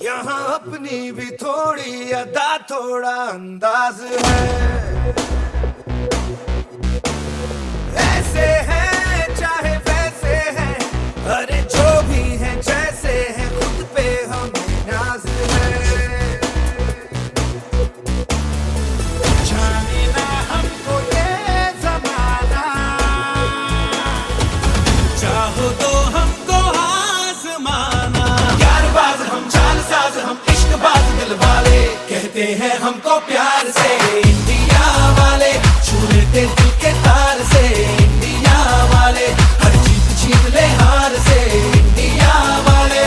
यहाँ अपनी भी थोड़ी अदा थोड़ा अंदाज है। ऐसे हैं चाहे वैसे हैं, अरे जो भी हैं जैसे हैं, खुद पे हमें नाज है। जाने ना हमको ये जमाना, चाहो तो हमको आज़माना। यारबाज हम, चालसाज हम, इश्कबाज दिल वाले, कहते हैं हमको प्यार से इंडिया वाले। छू लेते दिल के तार से इंडिया वाले, हर जीत छीन ले हार से इंडिया वाले।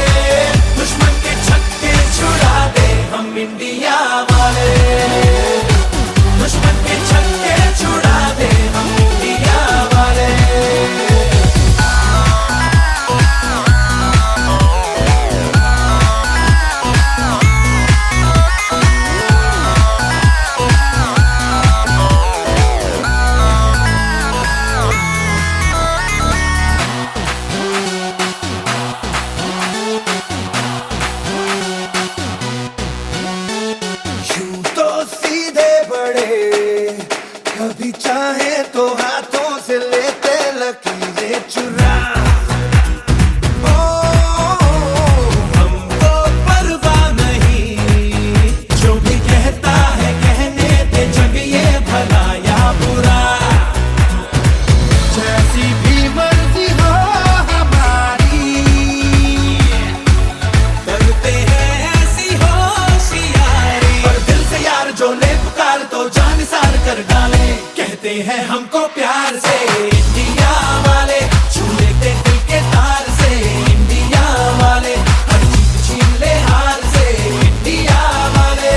दुश्मन के छक्के छुड़ा दे हम इंडिया वाले, दुश्मन के छक्के छुड़ा दे हम इंडिया वाले। कभी चाहे तो हाथों से लेते लकीरें चुरा। ओ हमको परवाह नहीं, जो भी कहता है कहने दे, जग ये भला या बुरा। जैसी भी मर्जी हो हमारी, करते हैं ऐसी होशियारी। और दिल से यार जो ले पुकार तो जान सार कर डाले, कहते हैं हमको प्यार से इंडिया वाले। छू लेते दिल के तार से इंडिया वाले, हर जीत छीन ले हार से इंडिया वाले।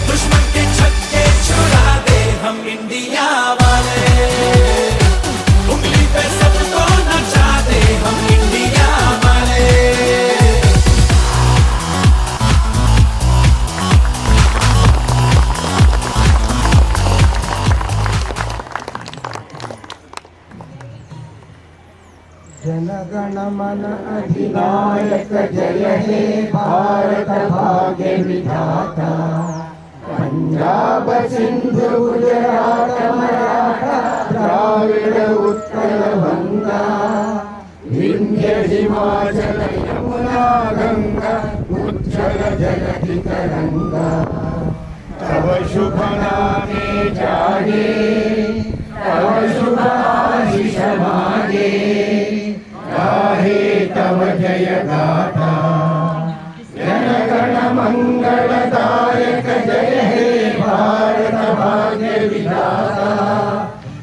दुश्मन के छक्के छुड़ा दे हम इंडिया वाले, उंगली पे सबको नचा दे हम इंडिया वाले। जनगण मन अधिनायक जय हे भारत भाग्य विधाता। पंजाब सिंधु गुजरात मराठा द्राविड उत्कल बंगा, विंध्य हिमाचल यमुना गंगा, उज्जल जगति तरंगा। तव शुभ नामे जागे, तव शुभ आशीष मागे, गाहे तव जय गाथा। जनगण मंगलदायक जय हे भारत भाग्य विधाता।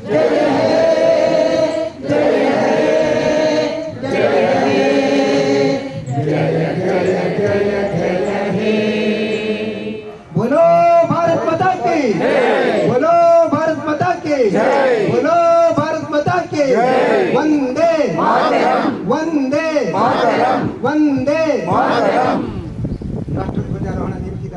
जय हे जय हे जय हे जय जय जय जय हे। बोलो भारत माता की जय, बोलो भारत माता की जय, बोलो भारत माता की जय। वंदे मातरम, वंदे मातरम, वंदे मातरम। ರಾಷ್ಟ್ರಧ್ವಜಾರೋಹಣ ನಿಂತಿದ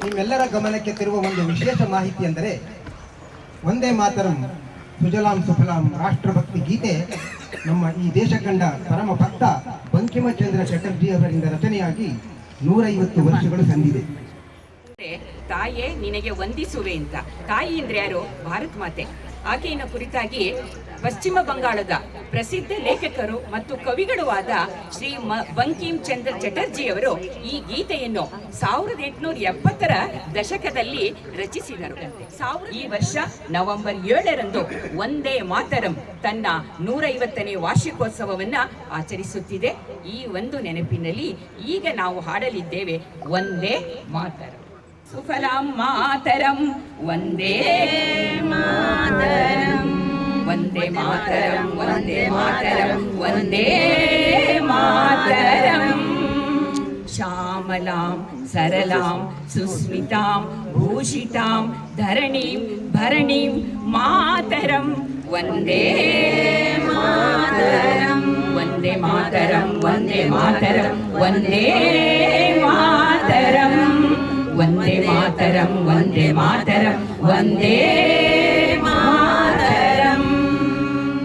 ನಿಮ್ಮೆಲ್ಲರ ಗಮನಕ್ಕೆ ತರುವ ಒಂದು ವಿಶೇಷ ಮಾಹಿತಿ ಎಂದರೆ, ವಂದೇ ಮಾತರಂ ಸುಜಲಾಂ ಸುಫಲಾಂ ರಾಷ್ಟ್ರಭಕ್ತಿ ಗೀತೆ ನಮ್ಮ ಈ ದೇಶ ಕಂಡ ಪರಮ ಭಕ್ತ ಬಂಕಿಮಚಂದ್ರ ಚಟರ್ಜಿ ಅವರಿಂದ ರಚನೆಯಾಗಿ 150 ವರ್ಷಗಳು ಸಂದಿದೆ. ತಾಯೇ ನಿನಗೆ ವಂದಿಸುವೆ ಅಂತ. ತಾಯಿ ಅಂದ್ರೆ ಯಾರು? ಭಾರತ್ ಮಾತೆ. ಆಕೆಯ ಕುರಿತಾಗಿ ಪಶ್ಚಿಮ ಬಂಗಾಳದ ಪ್ರಸಿದ್ಧ ಲೇಖಕರು ಮತ್ತು ಕವಿಗಳೂ ಆದ ಶ್ರೀ ಬಂಕಿಮ್ ಚಂದ್ರ ಚಟರ್ಜಿಯವರು ಈ ಗೀತೆಯನ್ನು 1870ರ ದಶಕದಲ್ಲಿ ರಚಿಸಿದರು. ಈ ವರ್ಷ ನವೆಂಬರ್ 7ರಂದು ವಂದೇ ಮಾತರಂ ತನ್ನ 150ನೇ ವಾರ್ಷಿಕೋತ್ಸವವನ್ನ ಆಚರಿಸುತ್ತಿದೆ. ಈ ಒಂದು ನೆನಪಿನಲ್ಲಿ ಈಗ ನಾವು ಹಾಡಲಿದ್ದೇವೆ ವಂದೇ ಮಾತರಂ. ಸುಫಲಾಂ ಮಾತರಂ ವಂದೇ ಮಾತರಂ, ವಂದೇ ಮಾತರಂ, ವಂದೇ ಮಾತರಂ, ವಂದೇ ಮಾತರಂ. ಶ್ಯಾಮಲಾಂ ಸರಳಾಂ ಸುಸ್ಮಿತಾಂ ಭೂಷಿತಾಂ ಧರಣೀಂ ಭರಣೀಂ ಮಾತರಂ ವಂದೇ ಮಾತರಂ. ವಂದೇ ಮಾತರಂ, ವಂದೇ ಮಾತರಂ, ವಂದೇ ಮಾತರಂ, ವಂದೇ ಮಾತರಂ, ವಂದೇ ಮಾತರಂ, ವಂದೇ ಮಾತರಂ.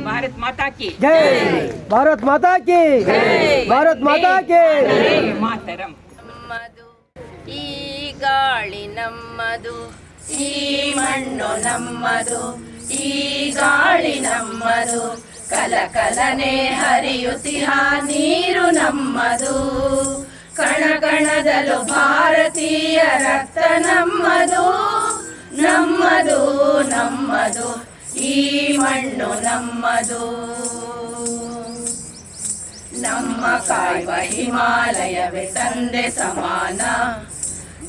ಭಾರತ್ ಮಾತಾ ಮಾತಾ ಕಿ ಜೈ ಭಾರತ್ ಮಾತಾ ಕಿ ಭಾರತ್ ಮಾತಾ ಕಿ ವಂದೇ ಮಾತರಂ. ನಮ್ಮದು ಈ ಗಾಳಿ ನಮ್ಮದು, ಈ ಮಣ್ಣು ನಮ್ಮದು, ಈ ಗಾಳಿ ನಮ್ಮದು, ಕಲಕಲನೆ ಹರಿಯುತ್ತಿಹ ನೀರು ನಮ್ಮದು, ಕಣ ಕಣದಲು ಭಾರತೀಯ ರಕ್ತ ನಮ್ಮದು, ನಮ್ಮದು ನಮ್ಮದು ಈ ಮಣ್ಣು ನಮ್ಮದು. ನಮ್ಮ ಕಾಯುವ ಹಿಮಾಲಯವೇ ತಂದೆ ಸಮಾನ,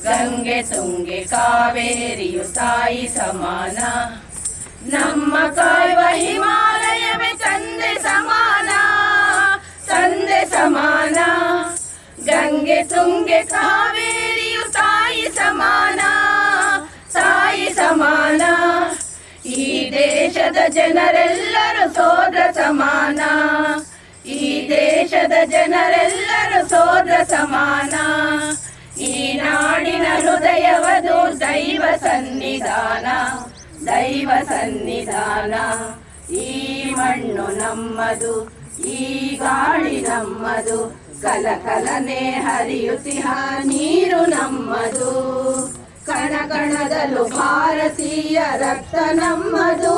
ಗಂಗೆ ತುಂಗೆ ಕಾವೇರಿಯು ತಾಯಿ ಸಮಾನ. ನಮ್ಮ ಕಾಯುವ ಹಿಮಾಲಯವೇ ತಂದೆ ಸಮಾನ, ತಂದೆ ಸಮಾನ. ಗಂಗೆ ತುಂಗೆ ಕಾವೇರಿಯು ತಾಯಿ ಸಮಾನ, ತಾಯಿ ಸಮಾನ. ಈ ದೇಶದ ಜನರೆಲ್ಲರೂ ಸೋದರ ಸಮಾನ, ಈ ದೇಶದ ಜನರೆಲ್ಲರೂ ಸೋದರ ಸಮಾನ. ಈ ನಾಡಿನ ಹೃದಯವದು ದೈವ ಸನ್ನಿಧಾನ, ದೈವ ಸನ್ನಿಧಾನ. ಈ ಮಣ್ಣು ನಮ್ಮದು, ಈ ಗಾಳಿ ನಮ್ಮದು, ಕಲಕಲನೆ ಹರಿಯುತ್ತಿಹ ನೀರು ನಮ್ಮದು, ಕಣ ಕಣದಲು ಭಾರತೀಯ ರಕ್ತ ನಮ್ಮದು,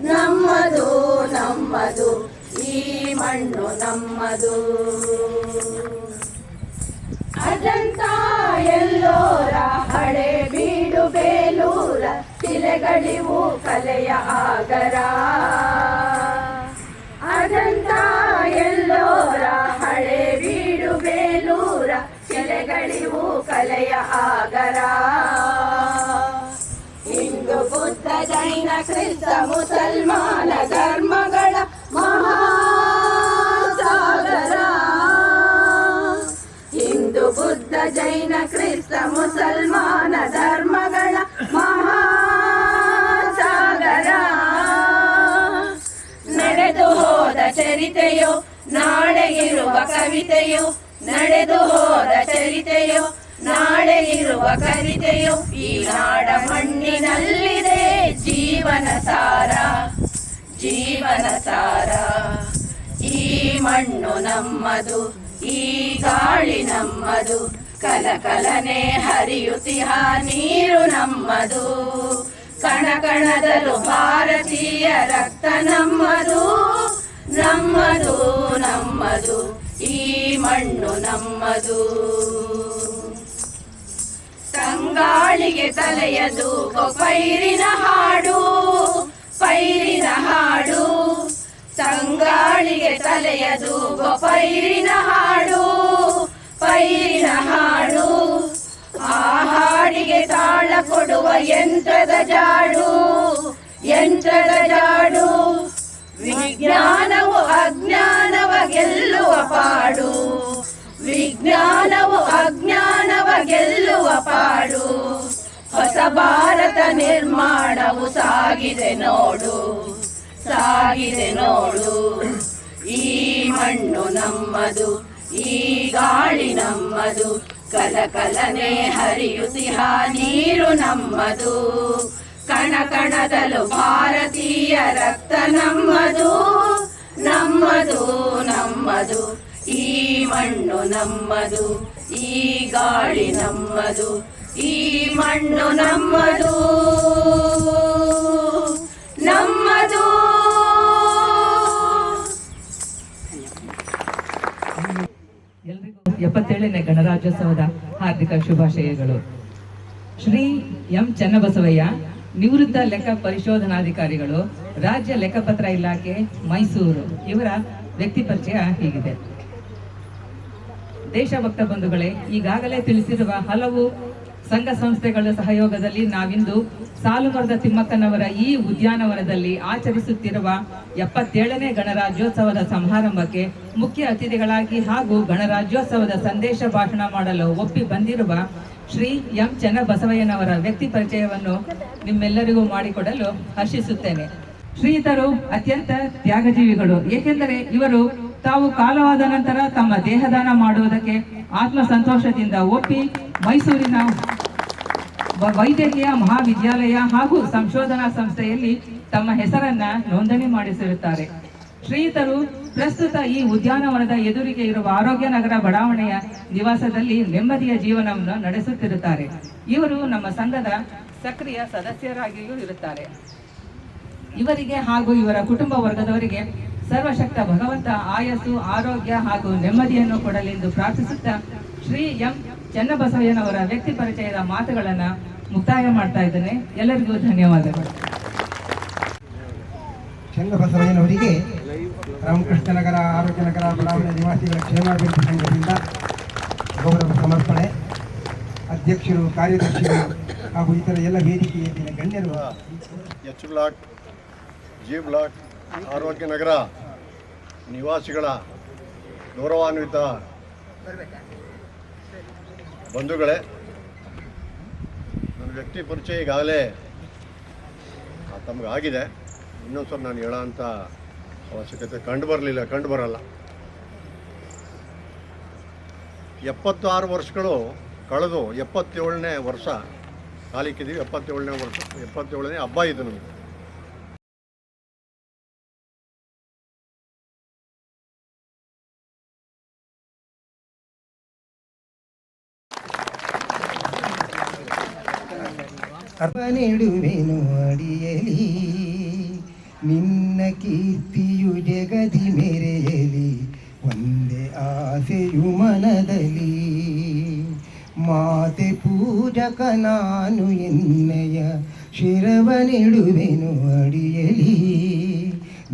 ನಮ್ಮದು ನಮ್ಮದು ಈ ಮಣ್ಣು ನಮ್ಮದು. ಅಜಂತ ಎಲ್ಲೋರ ಹಳೆ ಬೀಡು ಬೇಲೂರ ಶಿಲೆಗಳಿವು ಕಲೆಯ ಆಗರ. ಅಜಂತ ಎಲ್ಲೋರ ಹಳೆ ಬೀಡು ಬೇಲೂರ ಶಿಲೆಗಳಿವು ಕಲೆಯ ಆಗರ. ಹಿಂದೂ ಬುದ್ಧ ಜೈನ ಕ್ರಿಸ್ತ ಮುಸಲ್ಮಾನ ಧರ್ಮಗಳ ಮಹಾಸಾಗರ. ಹಿಂದೂ ಬುದ್ಧ ಜೈನ ಕ್ರಿಸ್ತ ಮುಸಲ್ಮಾನ ಧರ್ಮಗಳ ಮಹಾಸಾಗರ. ನಡೆದು ಹೋದ ಚರಿತೆಯೋ ನಾಳೆ ಇರುವ ಕವಿತೆಯೋ, ನಡೆದು ಹೋದ ಚರಿತೆಯೋ ನಾಳೆ ಇರುವ ಕವಿತೆಯೋ. ಈ ನಾಡ ಮಣ್ಣಿನಲ್ಲಿದೆ ಜೀವನ ಸಾರ, ಜೀವನ ಸಾರ. ಈ ಮಣ್ಣು ನಮ್ಮದು, ಈ ಗಾಳಿ ನಮ್ಮದು, ಕಲಕಲನೆ ಹರಿಯುತ್ತಿಹ ನೀರು ನಮ್ಮದು, ಕಣ ಕಣದಲು ಭಾರತೀಯ ರಕ್ತ ನಮ್ಮದು, ನಮ್ಮದು ನಮ್ಮದು ಈ ಮಣ್ಣು ನಮ್ಮದು. ತಂಗಾಳಿಗೆ ತಲೆಯದು ಪೈರಿನ ಹಾಡು, ಪೈರಿನ ಹಾಡು. ತಂಗಾಳಿಗೆ ತಲೆಯದು ಪೈರಿನ ಹಾಡು, ಪೈರಿನ ಹಾಡು. ಆ ಹಾಡಿಗೆ ತಾಳ ಕೊಡುವ ಯಂತ್ರದ ಜಾಡು, ಯಂತ್ರದ ಜಾಡು. ವಿಜ್ಞಾನವು ಅಜ್ಞಾನವ ಗೆಲ್ಲುವ ಪಾಡು, ವಿಜ್ಞಾನವು ಅಜ್ಞಾನವ ಗೆಲ್ಲುವ ಪಾಡು. ಹೊಸ ಭಾರತ ನಿರ್ಮಾಣವು ಸಾಗಿದೆ ನೋಡು, ಸಾಗಿದೆ ನೋಡು. ಈ ಮಣ್ಣು ನಮ್ಮದು, ಈ ಗಾಳಿ ನಮ್ಮದು, ಕಲಕಲನೆ ಹರಿಯುತ್ತಿಹ ನೀರು ನಮ್ಮದು, ಕಣ ಕಣದಲು ಭಾರತೀಯ ರಕ್ತ ನಮ್ಮದು, ನಮ್ಮದು ನಮ್ಮದು ಈ ಮಣ್ಣು ನಮ್ಮದು, ಈ ಗಾಳಿ ನಮ್ಮದು, ಈ ಮಣ್ಣು ನಮ್ಮದು, ನಮ್ಮದು. 77ನೇ ಗಣರಾಜ್ಯೋತ್ಸವದ ಹಾರ್ದಿಕ ಶುಭಾಶಯಗಳು. ಶ್ರೀ ಎಂ ಚನ್ನಬಸವಯ್ಯ, ನಿವೃತ್ತ ಲೆಕ್ಕ ಪರಿಶೋಧನಾಧಿಕಾರಿಗಳು, ರಾಜ್ಯ ಲೆಕ್ಕಪತ್ರ ಇಲಾಖೆ, ಮೈಸೂರು. ಇವರ ವ್ಯಕ್ತಿ ಪರಿಚಯ ಹೀಗಿದೆ. ದೇಶಭಕ್ತ ಬಂಧುಗಳೇ, ಈಗಾಗಲೇ ತಿಳಿಸಿರುವ ಹಲವು ಸಂಘ ಸಂಸ್ಥೆಗಳ ಸಹಯೋಗದಲ್ಲಿ ನಾವಿಂದು ಸಾಲುಮರದ ತಿಮ್ಮಕ್ಕನವರ ಈ ಉದ್ಯಾನವನದಲ್ಲಿ ಆಚರಿಸುತ್ತಿರುವ 77ನೇ ಗಣರಾಜ್ಯೋತ್ಸವದ ಸಮಾರಂಭಕ್ಕೆ ಮುಖ್ಯ ಅತಿಥಿಗಳಾಗಿ ಹಾಗೂ ಗಣರಾಜ್ಯೋತ್ಸವದ ಸಂದೇಶ ಭಾಷಣ ಮಾಡಲು ಒಪ್ಪಿ ಬಂದಿರುವ ಶ್ರೀ ಎಂ ಚನ್ನಬಸವಯ್ಯನವರ ವ್ಯಕ್ತಿ ಪರಿಚಯವನ್ನು ನಿಮ್ಮೆಲ್ಲರಿಗೂ ಮಾಡಿಕೊಡಲು ಹರ್ಷಿಸುತ್ತೇನೆ. ಶ್ರೀಯುತರು ಅತ್ಯಂತ ತ್ಯಾಗಜೀವಿಗಳು, ಏಕೆಂದರೆ ಇವರು ತಾವು ಕಾಲವಾದ ನಂತರ ತಮ್ಮ ದೇಹದಾನ ಮಾಡುವುದಕ್ಕೆ ಆತ್ಮ ಸಂತೋಷದಿಂದ ಒಪ್ಪಿ ಮೈಸೂರಿನ ವೈದ್ಯಕೀಯ ಮಹಾವಿದ್ಯಾಲಯ ಹಾಗೂ ಸಂಶೋಧನಾ ಸಂಸ್ಥೆಯಲ್ಲಿ ತಮ್ಮ ಹೆಸರನ್ನ ನೋಂದಣಿ ಮಾಡಿಸಿರುತ್ತಾರೆ. ಶ್ರೀಯುತರು ಪ್ರಸ್ತುತ ಈ ಉದ್ಯಾನವನದ ಎದುರಿಗೆ ಇರುವ ಆರೋಗ್ಯ ನಗರ ಬಡಾವಣೆಯ ನಿವಾಸದಲ್ಲಿ ನೆಮ್ಮದಿಯ ಜೀವನವನ್ನು ನಡೆಸುತ್ತಿರುತ್ತಾರೆ. ಇವರು ನಮ್ಮ ಸಂಘದ ಸಕ್ರಿಯ ಸದಸ್ಯರಾಗಿಯೂ ಇರುತ್ತಾರೆ. ಇವರಿಗೆ ಹಾಗೂ ಇವರ ಕುಟುಂಬ ವರ್ಗದವರಿಗೆ ಸರ್ವಶಕ್ತ ಭಗವಂತ ಆಯಸ್ಸು, ಆರೋಗ್ಯ ಹಾಗೂ ನೆಮ್ಮದಿಯನ್ನು ಕೊಡಲೆಂದು ಪ್ರಾರ್ಥಿಸುತ್ತಾ ಶ್ರೀ ಎಂ ಚನ್ನಬಸವಯ್ಯನವರ ವ್ಯಕ್ತಿ ಪರಿಚಯದ ಮಾತುಗಳನ್ನು ಮುಕ್ತಾಯ ಮಾಡ್ತಾ ಇದ್ದೇನೆ. ಎಲ್ಲರಿಗೂ ಧನ್ಯವಾದಗಳು. ಚನ್ನಬಸವಯ್ಯನವರಿಗೆ ರಾಮಕೃಷ್ಣ ನಗರ ಆರೋಗ್ಯ ನಗರ ಬಡಾವಣೆ ನಿವಾಸಿಗಳ ಕ್ಷೇಮಾಭಿವೃದ್ಧಿ ಸಂಘದಿಂದ ಗೌರವ ಸಮರ್ಪಣೆ. ಅಧ್ಯಕ್ಷರು, ಕಾರ್ಯದರ್ಶಿಗಳು ಹಾಗೂ ಇತರ ಎಲ್ಲ ವೇದಿಕೆಯಲ್ಲಿನ ಗಣ್ಯರು, ಎಚ್ ಬ್ಲಾಕ್, ಜಿ ಬ್ಲಾಕ್, ಆರೋಗ್ಯ ನಗರ ನಿವಾಸಿಗಳ ಗೌರವಾನ್ವಿತ ಬಂಧುಗಳೇ, ನನ್ನ ವ್ಯಕ್ತಿ ಪರಿಚಯ ಈಗಾಗಲೇ ತಮಗಾಗಿದೆ. ಇನ್ನೊಂದು ಸ್ವಲ್ಪ ನಾನು ಹೇಳೋಂಥ ಅವಶ್ಯಕತೆ ಕಂಡು ಬರಲ್ಲ. 76 ವರ್ಷಗಳು ಕಳೆದು 77ನೇ ವರ್ಷ ಕಾಲಿಕ್ಕಿದ್ದೀವಿ. 77ನೇ ಹಬ್ಬ ಇದು ನಮಗೆ. ನೀಡುವೆನು ಅಡಿಯಲಿ, ನಿನ್ನ ಕೀರ್ತಿಯು ಜಗದಿ ಮೆರೆಯಲಿ, ಒಂದೇ ಆಸೆಯು ಮನದಲ್ಲಿ. ಮಾತೆ ಪೂಜಕ ನಾನು ಎನ್ನಯ ಶಿರವ ನೀಡುವೆನು ಅಡಿಯಲಿ,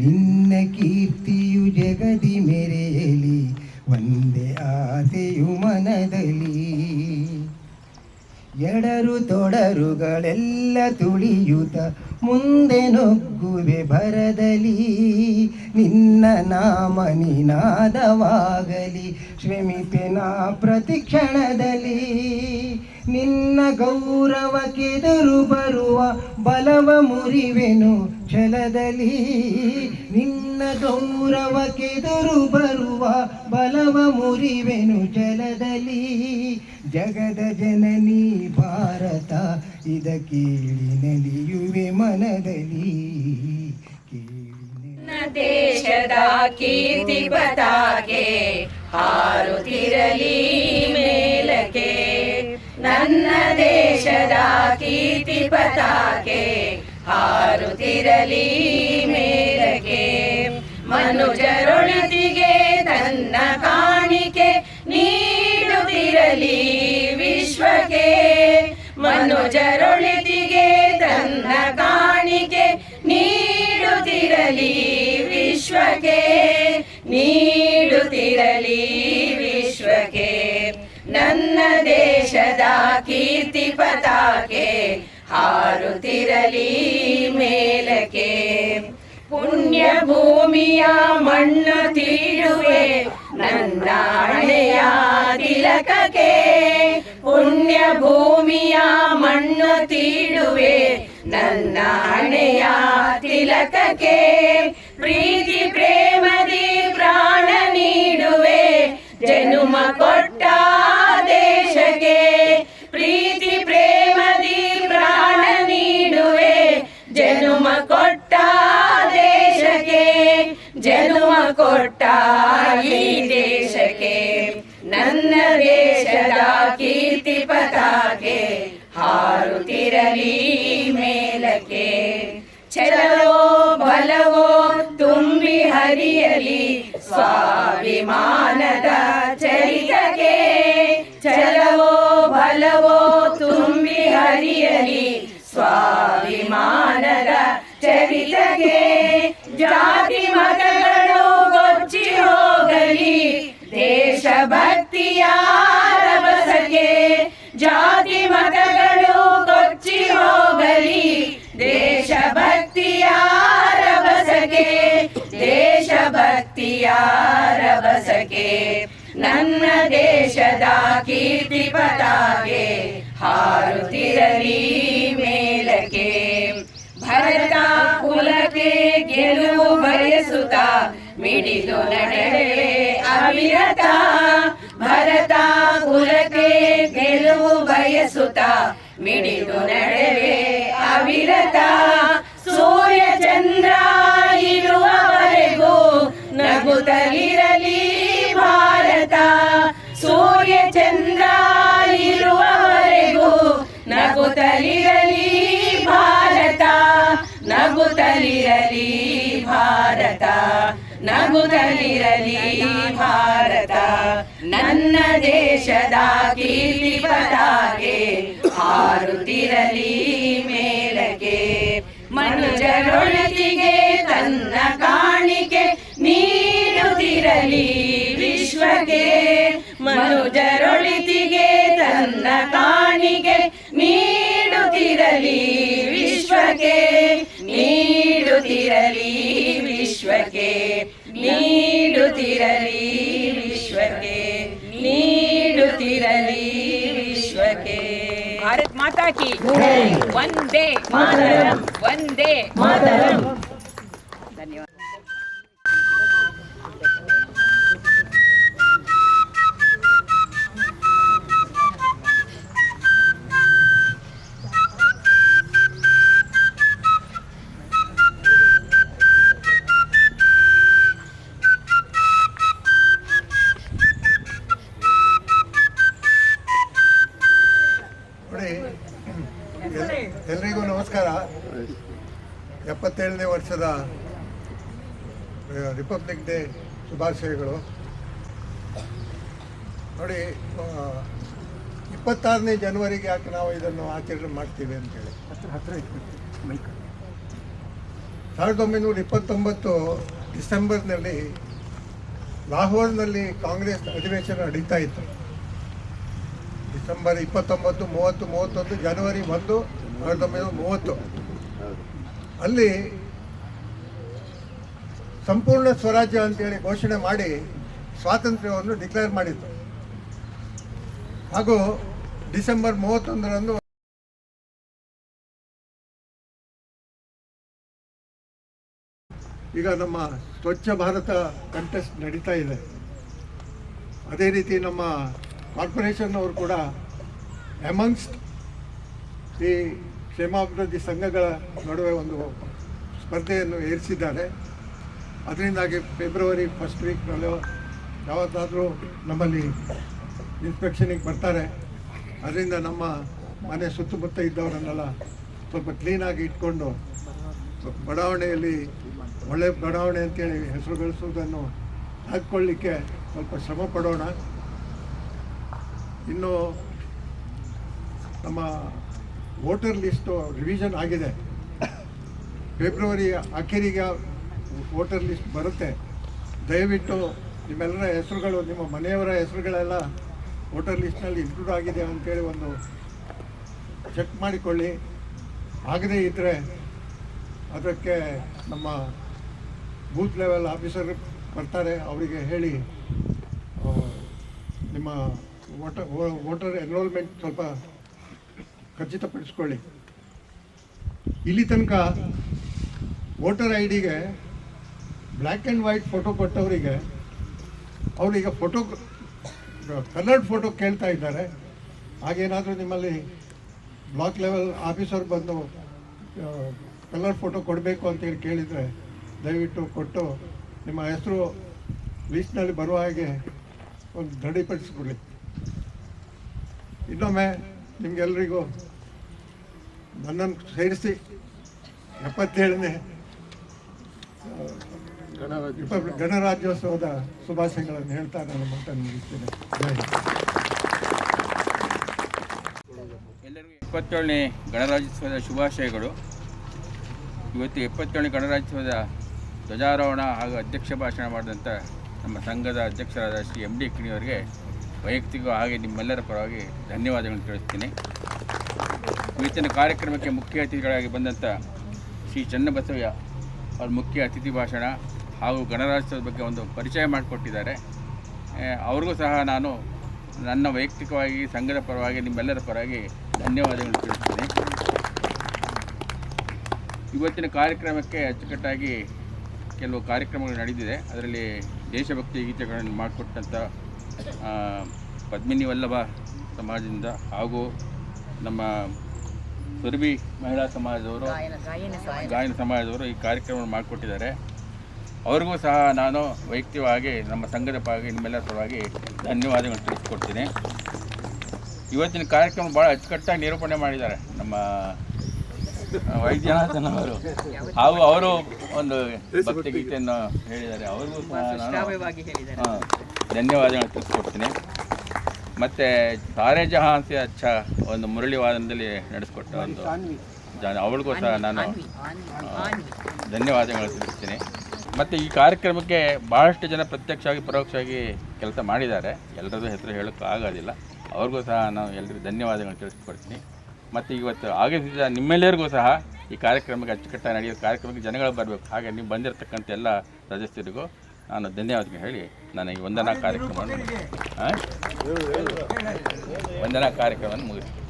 ನಿನ್ನ ಕೀರ್ತಿಯು ಜಗದಿ ಮೆರೆಯಲಿ, ಒಂದೇ ಆಸೆಯು ಮನದಲ್ಲಿ. ಎಡರು ತೊಡರುಗಳೆಲ್ಲ ತುಳಿಯುತ್ತ ಮುಂದೆ ನುಗ್ಗುವೆ ಭರದಲ್ಲಿ, ನಿನ್ನ ನಾಮ ನಿನಾದವಾಗಲಿ, ಶ್ರಮಿಪೆನ ಪ್ರತಿಕ್ಷಣದಲ್ಲಿ. ನಿನ್ನ ಗೌರವಕ್ಕೆದುರು ಬರುವ ಬಲವ ಮುರಿವೆನು ಛಲದಲ್ಲಿ, ನಿನ್ನ ಗೌರವಕ್ಕೆದುರು ಬರುವ ಬಲವ ಮುರಿವೆನು ಛಲದಲ್ಲಿ. ಜಗದ ಜನನಿ ಭಾರತ ಇದ ಕೇಳಿ ನಲಿಯುವೆ ಮನದಲ್ಲಿ. ನನ್ನ ದೇಶದ ಕೀರ್ತಿ ಪತಾಕೆ ಹಾರುತ್ತಿರಲಿ ಮೇಲಕ್ಕೆ, ನನ್ನ ದೇಶದ ಕೀರ್ತಿ ಪತಾಕೆ ಹಾರುತ್ತಿರಲಿ ಮೇಲಕ್ಕೆ. ಮನುಜರೊಳತಿಗೆ ತನ್ನ ಕಾಣಿಕೆ ನೀಡುತ್ತಿರಲಿ ವಿಶ್ವಕ್ಕೆ, ಮನುಜರೊಳತಿಗೆ ತನ್ನ ಕಾಣಿಕೆ ನೀಡುತ್ತಿರಲಿ ವಿಶ್ವಕ್ಕೆ, ನೀಡುತ್ತಿರಲಿ ವಿಶ್ವಕ್ಕೆ. ನನ್ನ ದೇಶದ ಕೀರ್ತಿ ಪತಾಕೆ ಹಾರುತ್ತಿರಲಿ ಮೇಲಕ್ಕೆ. ಪುಣ್ಯ ಭೂಮಿಯ ಮಣ್ಣು ತೀಡುವೆ ನನ್ನ ಹಣೆಯ ತಿಲಕಕ್ಕೆ, ಪುಣ್ಯ ಭೂಮಿಯ ಮಣ್ಣು ತೀಡುವೆ ನನ್ನ ಹಣೆಯ ತಿಲಕಕ್ಕೆ. ಪ್ರೀತಿ ಪ್ರೇಮದಿ ಪ್ರಾಣ ನೀಡುವೆ ಜನುಮ ಕೊಟ್ಟ ದೇಶಕ್ಕೆ, ಪ್ರೀತಿ ಪ್ರೇಮದಿ ಪ್ರಾಣ ನೀಡುವೆ ಜನುಮ ಕೊಟ್ಟ ದೇಶಕ್ಕೆ, ಜನುಮ ಕೊಟ್ಟ ಈ ದೇಶಕ್ಕೆ. ನನ್ನ ದೇಶದ ಕೀರ್ತಿ ಪತಾಕೆ ಹಾರುತ್ತಿರಲಿ ಮೇಲಕ್ಕೆ. ಛಲವೋ ಬಲವೋ ತುಂಬಿ ಹರಿಯಲಿ ಸ್ವಾಭಿಮಾನದ ಚರಿತಕ್ಕೆ, ಛಲವೋ ಬಲವೋ ತುಂಬಿ ಹರಿಯಲಿ ಸ್ವಾಭಿಮಾನದ ಚರಿತಕ್ಕೆ. ಜಾತಿ ಮತಗಳು ಕೊಚ್ಚಿ ಹೋಗಲಿ ದೇಶಭಕ್ತಿಯ ರಭಸಕ್ಕೆ, ಜಾತಿ ಮತಗಳು ಕೊಚ್ಚಿ ಹೋಗಲಿ ದೇಶಭಕ್ತಿಯ ರಭಸಕ್ಕೆ, ದೇಶಭಕ್ತಿಯ ರಭಸಕ್ಕೆ. ನನ್ನ ದೇಶದ ಕೀರ್ತಿ ಪತಾಕೆ ಹಾರುತ್ತಿರಲಿ ಮೇಲಕ್ಕೆ. ಭರತ ಕುಲಕ್ಕೆ ಗೆಲುವು ಬಯಸುತ್ತ ಮಿಡಿದು ನಡೆವೆ ಅವಿರತ, ಭರತ ಕುಲಕ್ಕೆ ಗೆಲುವು ಬಯಸುತ್ತ ಮಿಡಿದು ನಡೆವೆ ಅವಿರತ. ಸೂರ್ಯ ಚಂದ್ರ ಇರುವವರೆಗೂ ನಗುತ್ತಲಿರಲಿ ಭಾರತ, ಸೂರ್ಯ ಚಂದ್ರ ಇರುವವರೆಗೂ ನಗುತ್ತಲಿರಲಿ ಭಾರತ, ನಗುತ್ತಲಿರಲಿ ಭಾರತ, ನಗುತ್ತಲಿರಲಿ ಭಾರತ. ನನ್ನ ದೇಶದ ಕೀರ್ತಿ ಪತಾಕೆ ಹಾರುತ್ತಿರಲಿ ಮೇಲಕ್ಕೆ, ಮನುಜರೊಳತಿಗೆ ತನ್ನ ಕಾಣಿಕೆ ನೀಡುತ್ತಿರಲಿ ವಿಶ್ವಕ್ಕೆ, ಮನುಜರೊಳಿತಿಗೆ ತನ್ನ ಕಾಣಿಕೆ ನೀಡುತ್ತಿರಲಿ ವಿಶ್ವಕ್ಕೆ, ನೀಡುತ್ತಿರಲಿ ವಿಶ್ವಕ್ಕೆ, ನೀಡುತ್ತಿರಲಿ ವಿಶ್ವಕ್ಕೆ, ನೀಡುತ್ತಿರಲಿ ವಿಶ್ವಕ್ಕೆ. ಭಾರತ್ ಮಾತಾ ಕಿ ವಂದೇ ವಂದೇ ಧನ್ಯವಾದ. ನೋಡಿ, ಎಲ್ರಿಗೂ ನಮಸ್ಕಾರ. 77ನೇ ವರ್ಷದ ರಿಪಬ್ಲಿಕ್ ಡೇ ಶುಭಾಶಯಗಳು. ನೋಡಿ, 26ನೇ ಜನವರಿಗೆ ಯಾಕೆ ನಾವು ಇದನ್ನು ಆಚರಣೆ ಮಾಡ್ತೀವಿ ಅಂತೇಳಿ, 1929 ಡಿಸೆಂಬರ್ನಲ್ಲಿ ಲಾಹೋರ್ನಲ್ಲಿ ಕಾಂಗ್ರೆಸ್ ಅಧಿವೇಶನ ನಡೀತಾ ಇತ್ತು. ಡಿಸೆಂಬರ್ 29, 30, 31, ಜನವರಿ 1, 1930 ಅಲ್ಲಿ ಸಂಪೂರ್ಣ ಸ್ವರಾಜ್ಯ ಅಂತೇಳಿ ಘೋಷಣೆ ಮಾಡಿ ಸ್ವಾತಂತ್ರ್ಯವನ್ನು ಡಿಕ್ಲೇರ್ ಮಾಡಿತ್ತು. ಹಾಗೂ ಡಿಸೆಂಬರ್ 31ರಂದು ಈಗ ನಮ್ಮ ಸ್ವಚ್ಛ ಭಾರತ ಕಂಟೆಸ್ಟ್ ನಡೀತಾ ಇದೆ. ಅದೇ ರೀತಿ ನಮ್ಮ ಕಾರ್ಪೊರೇಷನ್ ಅವರು ಕೂಡ ಅಮಂಗ್ಸ್ಟ್ ಈ ಕ್ಷೇಮಾಭಿವೃದ್ಧಿ ಸಂಘಗಳ ನಡುವೆ ಒಂದು ಸ್ಪರ್ಧೆಯನ್ನು ಏರಿಸಿದ್ದಾರೆ. ಅದರಿಂದಾಗಿ ಫೆಬ್ರವರಿ 1st ವೀಕ್ನಲ್ಲೂ ಯಾವತ್ತಾದರೂ ನಮ್ಮಲ್ಲಿ ಇನ್ಸ್ಪೆಕ್ಷನಿಗೆ ಬರ್ತಾರೆ. ಅದರಿಂದ ನಮ್ಮ ಮನೆ ಸುತ್ತಮುತ್ತ ಇದ್ದವರನ್ನೆಲ್ಲ ಸ್ವಲ್ಪ ಕ್ಲೀನಾಗಿ ಇಟ್ಕೊಂಡು ಬಡಾವಣೆಯಲ್ಲಿ ಒಳ್ಳೆಯ ಬಡಾವಣೆ ಅಂತೇಳಿ ಹೆಸರು ಗಳಿಸುವುದನ್ನು ಹಾಕ್ಕೊಳ್ಳಿಕ್ಕೆ ಸ್ವಲ್ಪ ಶ್ರಮ ಪಡೋಣ. ಇನ್ನು ನಮ್ಮ ವೋಟರ್ ಲಿಸ್ಟು ರಿವಿಷನ್ ಆಗಿದೆ. ಫೆಬ್ರವರಿ ಆಖರಿಗೆ ವೋಟರ್ ಲಿಸ್ಟ್ ಬರುತ್ತೆ. ದಯವಿಟ್ಟು ನಿಮ್ಮೆಲ್ಲರ ಹೆಸರುಗಳು, ನಿಮ್ಮ ಮನೆಯವರ ಹೆಸರುಗಳೆಲ್ಲ ವೋಟರ್ ಲಿಸ್ಟ್ನಲ್ಲಿ ಇನ್ಕ್ಲೂಡ್ ಆಗಿದೆ ಅಂತೇಳಿ ಒಂದು ಚೆಕ್ ಮಾಡಿಕೊಳ್ಳಿ. ಆಗದೇ ಇದ್ದರೆ ಅದಕ್ಕೆ ನಮ್ಮ ಬೂತ್ ಲೆವೆಲ್ ಆಫೀಸರ್ ಬರ್ತಾರೆ, ಅವರಿಗೆ ಹೇಳಿ ನಿಮ್ಮ ವೋಟರ್ ಎನ್ರೋಲ್ಮೆಂಟ್ ಸ್ವಲ್ಪ ಖಚಿತಪಡಿಸ್ಕೊಳ್ಳಿ. ಇಲ್ಲಿ ತನಕ ವೋಟರ್ ಐ ಡಿಗೆ ಬ್ಲ್ಯಾಕ್ ಆ್ಯಂಡ್ ವೈಟ್ ಫೋಟೋ ಕೊಟ್ಟವರಿಗೆ ಅವರೀಗ ಫೋಟೋ ಕಲರ್ಡ್ ಫೋಟೋ ಕೇಳ್ತಾ ಇದ್ದಾರೆ. ಹಾಗೇನಾದರೂ ನಿಮ್ಮಲ್ಲಿ ಬ್ಲಾಕ್ ಲೆವೆಲ್ ಆಫೀಸರ್ ಬಂದು ಕಲರ್ ಫೋಟೋ ಕೊಡಬೇಕು ಅಂತೇಳಿ ಕೇಳಿದರೆ ದಯವಿಟ್ಟು ಕೊಟ್ಟು ನಿಮ್ಮ ಹೆಸರು ಲೀಸ್ಟ್ನಲ್ಲಿ ಬರುವ ಹಾಗೆ ಒಂದು ದೃಢಪಡಿಸ್ಕೊಡಿ. ಇನ್ನೊಮ್ಮೆ ನಿಮಗೆಲ್ಲರಿಗೂ ನನ್ನನ್ನು ಸೇರಿಸಿ 77ನೇ ಗಣರಾಜ್ಯೋತ್ಸವದ ಶುಭಾಶಯಗಳನ್ನು ಹೇಳ್ತಾ ನಾನು ಮಾತನ್ನು ಮುಗಿಸ್ತೇನೆ. ಜೈ ಹಿಂದ್. ಎಲ್ಲರಿಗೂ 77ನೇ ಗಣರಾಜ್ಯೋತ್ಸವದ ಶುಭಾಶಯಗಳು. ಇವತ್ತು 77ನೇ ಗಣರಾಜ್ಯೋತ್ಸವದ ಧ್ವಜಾರೋಹಣ ಹಾಗೂ ಅಧ್ಯಕ್ಷ ಭಾಷಣ ಮಾಡಿದಂಥ ನಮ್ಮ ಸಂಘದ ಅಧ್ಯಕ್ಷರಾದ ಶ್ರೀ MD ಕಿಣಿಯವರಿಗೆ ವೈಯಕ್ತಿಕ ಹಾಗೆ ನಿಮ್ಮೆಲ್ಲರ ಪರವಾಗಿ ಧನ್ಯವಾದಗಳನ್ನು ತಿಳಿಸ್ತೀನಿ. ಇವತ್ತಿನ ಕಾರ್ಯಕ್ರಮಕ್ಕೆ ಮುಖ್ಯ ಅತಿಥಿಗಳಾಗಿ ಬಂದಂಥ ಶ್ರೀ ಚನ್ನಬಸವಯ್ಯ ಅವ್ರ ಮುಖ್ಯ ಅತಿಥಿ ಭಾಷಣ ಹಾಗೂ ಗಣರಾಜ್ಯೋತ್ಸವದ ಬಗ್ಗೆ ಒಂದು ಪರಿಚಯ ಮಾಡಿಕೊಟ್ಟಿದ್ದಾರೆ. ಅವ್ರಿಗೂ ಸಹ ನಾನು ನನ್ನ ವೈಯಕ್ತಿಕವಾಗಿ ಸಂಘದ ಪರವಾಗಿ ನಿಮ್ಮೆಲ್ಲರ ಪರವಾಗಿ ಧನ್ಯವಾದಗಳನ್ನು ತಿಳಿಸ್ತೀನಿ. ಇವತ್ತಿನ ಕಾರ್ಯಕ್ರಮಕ್ಕೆ ಅಚ್ಚುಕಟ್ಟಾಗಿ ಕೆಲವು ಕಾರ್ಯಕ್ರಮಗಳು ನಡೆದಿದೆ. ಅದರಲ್ಲಿ ದೇಶಭಕ್ತಿ ಗೀತೆಗಳನ್ನು ಮಾಡಿಕೊಟ್ಟಂಥ ಪದ್ಮಿನಿ ವಲ್ಲಭ ಸಮಾಜದಿಂದ ಹಾಗೂ ನಮ್ಮ ಸುರಭಿ ಮಹಿಳಾ ಸಮಾಜದವರು, ಗಾಯನ ಸಮಾಜದವರು ಈ ಕಾರ್ಯಕ್ರಮವನ್ನು ಮಾಡಿಕೊಟ್ಟಿದ್ದಾರೆ. ಅವ್ರಿಗೂ ಸಹ ನಾನು ವೈಯಕ್ತಿಕವಾಗಿ ನಮ್ಮ ಸಂಘದ ಪರವಾಗಿ ನಿಮ್ಮೆಲ್ಲರ ಪರವಾಗಿ ಧನ್ಯವಾದಗಳು ತಿಳಿಸ್ಕೊಡ್ತೀನಿ. ಇವತ್ತಿನ ಕಾರ್ಯಕ್ರಮ ಭಾಳ ಅಚ್ಚುಕಟ್ಟಾಗಿ ನಿರೂಪಣೆ ಮಾಡಿದ್ದಾರೆ ನಮ್ಮ ವೈದ್ಯನಾಥನ್ ಅವರು. ಹಾಗೂ ಅವರು ಒಂದು ಭಕ್ತಿಗೀತೆಯನ್ನು ಹೇಳಿದ್ದಾರೆ, ಅವ್ರಿಗೂ ಸಹ ನಾನು ಧನ್ಯವಾದಗಳು ತಿಳಿಸ್ಕೊಡ್ತೀನಿ. ಮತ್ತು ಸಾರೇ ಜಹಾನ್ ಸೆ ಅಚ್ಚ ಒಂದು ಮುರಳಿ ವಾದನದಲ್ಲಿ ನಡೆಸ್ಕೊಟ್ಟ ಒಂದು ಅವಳಿಗೂ ಸಹ ನಾನು ಧನ್ಯವಾದಗಳು ತಿಳಿಸ್ತೀನಿ. ಮತ್ತು ಈ ಕಾರ್ಯಕ್ರಮಕ್ಕೆ ಭಾಳಷ್ಟು ಜನ ಪ್ರತ್ಯಕ್ಷವಾಗಿ ಪರೋಕ್ಷವಾಗಿ ಕೆಲಸ ಮಾಡಿದ್ದಾರೆ, ಎಲ್ಲರದ್ದು ಹೆಸರು ಹೇಳೋಕ್ಕೆ ಆಗೋದಿಲ್ಲ. ಅವ್ರಿಗೂ ಸಹ ನಾನು ಎಲ್ಲರಿಗೂ ಧನ್ಯವಾದಗಳು ತಿಳಿಸ್ಕೊಡ್ತೀನಿ. ಮತ್ತು ಇವತ್ತು ಆಗಮಿಸಿದ ನಿಮ್ಮೆಲ್ಲರಿಗೂ ಸಹ ಈ ಕಾರ್ಯಕ್ರಮಕ್ಕೆ ಅಚ್ಚುಕಟ್ಟಾಗಿ ನಡೆಯೋ ಕಾರ್ಯಕ್ರಮಕ್ಕೆ ಜನಗಳು ಬರಬೇಕು, ಹಾಗೆ ನೀವು ಬಂದಿರತಕ್ಕಂಥ ಎಲ್ಲ ಸದಸ್ಯರಿಗೂ ನಾನು ಧನ್ಯವಾದಗಳು ಹೇಳಿ ನನಗೆ ವಂದನಾ ಕಾರ್ಯಕ್ರಮವನ್ನು ಮುಗಿಸ್ತೀನಿ.